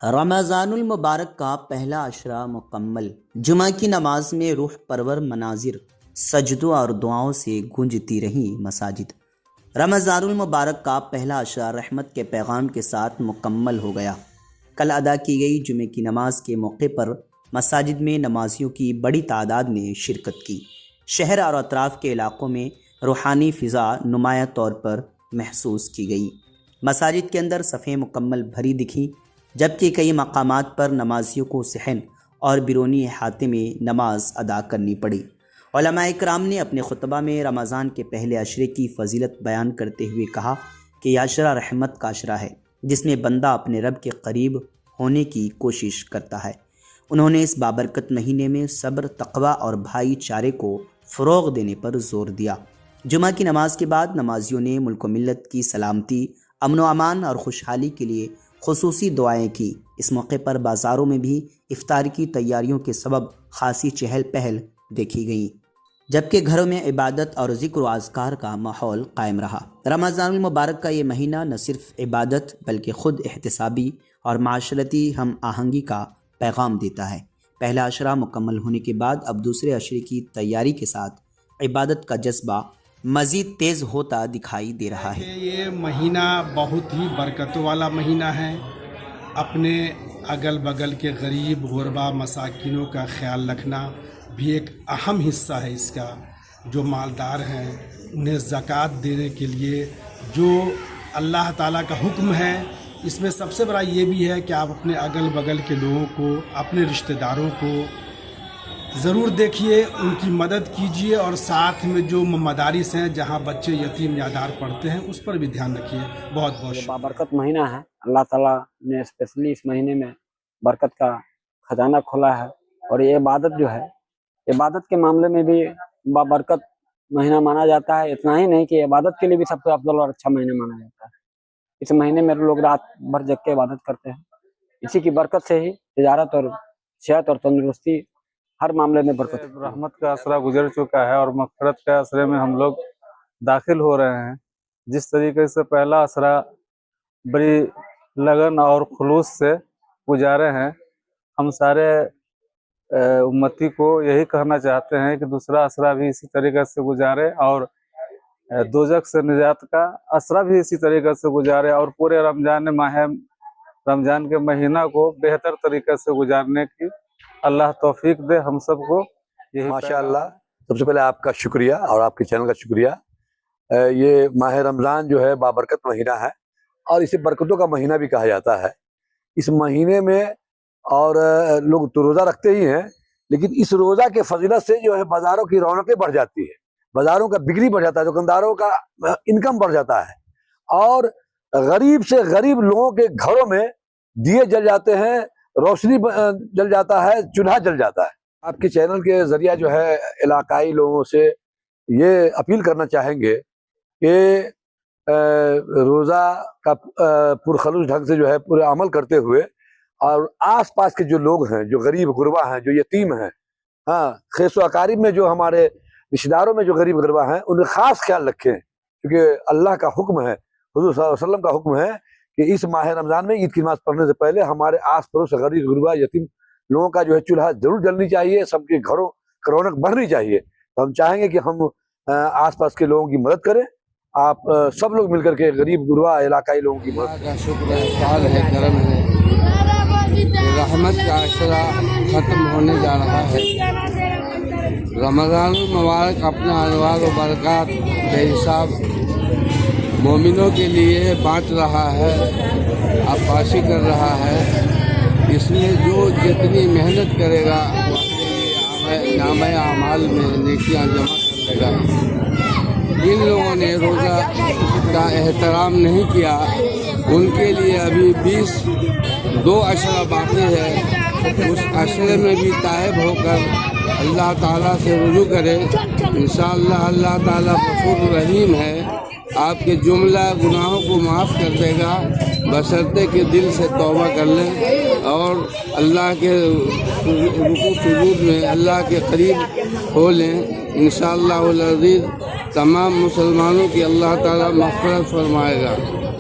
رمضان المبارک کا پہلا عشرہ مکمل۔ جمعہ کی نماز میں روح پرور مناظر، سجدوں اور دعاؤں سے گونجتی رہیں مساجد۔ رمضان المبارک کا پہلا عشرہ رحمت کے پیغام کے ساتھ مکمل ہو گیا۔ کل ادا کی گئی جمعے کی نماز کے موقع پر مساجد میں نمازیوں کی بڑی تعداد نے شرکت کی۔ شہر اور اطراف کے علاقوں میں روحانی فضا نمایاں طور پر محسوس کی گئی۔ مساجد کے اندر صفیں مکمل بھری دکھیں، جبکہ کئی مقامات پر نمازیوں کو صحن اور بیرونی احاطے میں نماز ادا کرنی پڑی۔ علماء اکرام نے اپنے خطبہ میں رمضان کے پہلے عشرے کی فضیلت بیان کرتے ہوئے کہا کہ یہ عشرہ رحمت کا عشرہ ہے، جس میں بندہ اپنے رب کے قریب ہونے کی کوشش کرتا ہے۔ انہوں نے اس بابرکت مہینے میں صبر، تقوی اور بھائی چارے کو فروغ دینے پر زور دیا۔ جمعہ کی نماز کے بعد نمازیوں نے ملک و ملت کی سلامتی، امن و امان اور خوشحالی کے لیے خصوصی دعائیں کی۔ اس موقع پر بازاروں میں بھی افطار کی تیاریوں کے سبب خاصی چہل پہل دیکھی گئی، جبکہ گھروں میں عبادت اور ذکر و اذکار کا ماحول قائم رہا۔ رمضان المبارک کا یہ مہینہ نہ صرف عبادت بلکہ خود احتسابی اور معاشرتی ہم آہنگی کا پیغام دیتا ہے۔ پہلا عشرہ مکمل ہونے کے بعد اب دوسرے عشرے کی تیاری کے ساتھ عبادت کا جذبہ مزید تیز ہوتا دکھائی دے رہا ہے۔ یہ مہینہ بہت ہی برکتوں والا مہینہ ہے۔ اپنے اگل بغل کے غریب غربا مساکینوں کا خیال رکھنا بھی ایک اہم حصہ ہے اس کا۔ جو مالدار ہیں انہیں زکوٰۃ دینے کے لیے جو اللہ تعالیٰ کا حکم ہے، اس میں سب سے بڑا یہ بھی ہے کہ آپ اپنے اگل بغل کے لوگوں کو، اپنے رشتہ داروں کو ضرور دیکھیے، ان کی مدد کیجیے، اور ساتھ میں جو مدارس ہیں جہاں بچے یتیم یادار پڑھتے ہیں اس پر بھی دھیان رکھیے۔ بہت بہت شکریہ۔ بابرکت مہینہ ہے، اللہ تعالیٰ نے اسپیشلی اس مہینے میں برکت کا خزانہ کھولا ہے، اور یہ عبادت جو ہے، عبادت کے معاملے میں بھی بابرکت مہینہ مانا جاتا ہے۔ اتنا ہی نہیں کہ عبادت کے لیے بھی سب سے افضل اور اچھا مہینہ مانا جاتا ہے۔ اس مہینے میں لوگ رات بھر جگ کے عبادت کرتے ہیں، اسی کی برکت سے ہی تجارت اور صحت اور تندرستی ہر معاملے میں برکت۔ رحمت کا عشرہ گزر چکا ہے اور مغفرت کے عشرے میں ہم لوگ داخل ہو رہے ہیں۔ جس طریقے سے پہلا عشرہ بڑی لگن اور خلوص سے گزارے ہیں، ہم سارے امتی کو یہی کہنا چاہتے ہیں کہ دوسرا عشرہ بھی اسی طریقے سے گزارے، اور دوزخ سے نجات کا عشرہ بھی اسی طریقے سے گزارے، اور پورے رمضان کے مہینہ کو بہتر طریقے سے گزارنے کی اللہ توفیق دے ہم سب کو۔ ماشاءاللہ، سب سے پہلے آپ کا شکریہ اور آپ کے چینل کا شکریہ۔ یہ ماہ رمضان جو ہے بابرکت مہینہ ہے، اور اسے برکتوں کا مہینہ بھی کہا جاتا ہے۔ اس مہینے میں اور لوگ تو روزہ رکھتے ہی ہیں، لیکن اس روزہ کے فضیلت سے جو ہے بازاروں کی رونقیں بڑھ جاتی ہے، بازاروں کا بکری بڑھ جاتا ہے، دکانداروں کا انکم بڑھ جاتا ہے، اور غریب سے غریب لوگوں کے گھروں میں دیے جل جاتے ہیں، روشنی جل جاتا ہے، چولہا جل جاتا ہے۔ آپ کے چینل کے ذریعہ جو ہے علاقائی لوگوں سے یہ اپیل کرنا چاہیں گے کہ روزہ کا پرخلوص ڈھنگ سے جو ہے پورے عمل کرتے ہوئے، اور آس پاس کے جو لوگ ہیں، جو غریب غربا ہیں، جو یتیم ہیں، خیس و اقارب میں جو ہمارے رشتہ داروں میں جو غریب غربا ہیں، ان کا خاص خیال رکھیں، کیونکہ اللہ کا حکم ہے، حضور صلی اللہ علیہ وسلم کا حکم ہے کہ اس ماہ رمضان میں عید کی نماز پڑھنے سے پہلے ہمارے آس پڑوس غریب غربا یتیم لوگوں کا جو ہے چولہا ضرور جلنی چاہیے، سب کے گھروں کی رونق بڑھنی چاہیے۔ تو ہم چاہیں گے کہ ہم آس پاس کے لوگوں کی مدد کریں، آپ سب لوگ مل کر کے غریب غربا علاقائی لوگوں کی مدد کا شکر ہے، احسان ہے، کرم ہے۔ رحمت کا عشرہ ختم ہونے جا رہا ہے۔ رمضان المبارک اپنا انوار و برکات بے حساب مومنوں کے لیے بانٹ رہا ہے، عباسی کر رہا ہے۔ اس میں جو جتنی محنت کرے گا وہ اپنے لیے نامہ اعمال میں نیکیاں جمع کر لے گا۔ جن لوگوں نے روزہ کا احترام نہیں کیا، ان کے لیے ابھی 2 عشرہ باقی ہے۔ اس عشرے میں بھی تائب ہو کر اللہ تعالیٰ سے رجوع کرے، انشاءاللہ اللہ تعالیٰ غفور رحیم ہے، آپ کے جملہ گناہوں کو معاف کر دے گا، بشرطے کہ دل سے توبہ کر لیں اور اللہ کے رکوع سجود میں اللہ کے قریب ہو لیں۔ انشاءاللہ العزیز تمام مسلمانوں کی اللہ تعالیٰ مغفرت فرمائے گا۔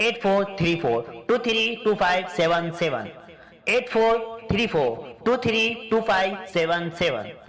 8434232577, 8434232577।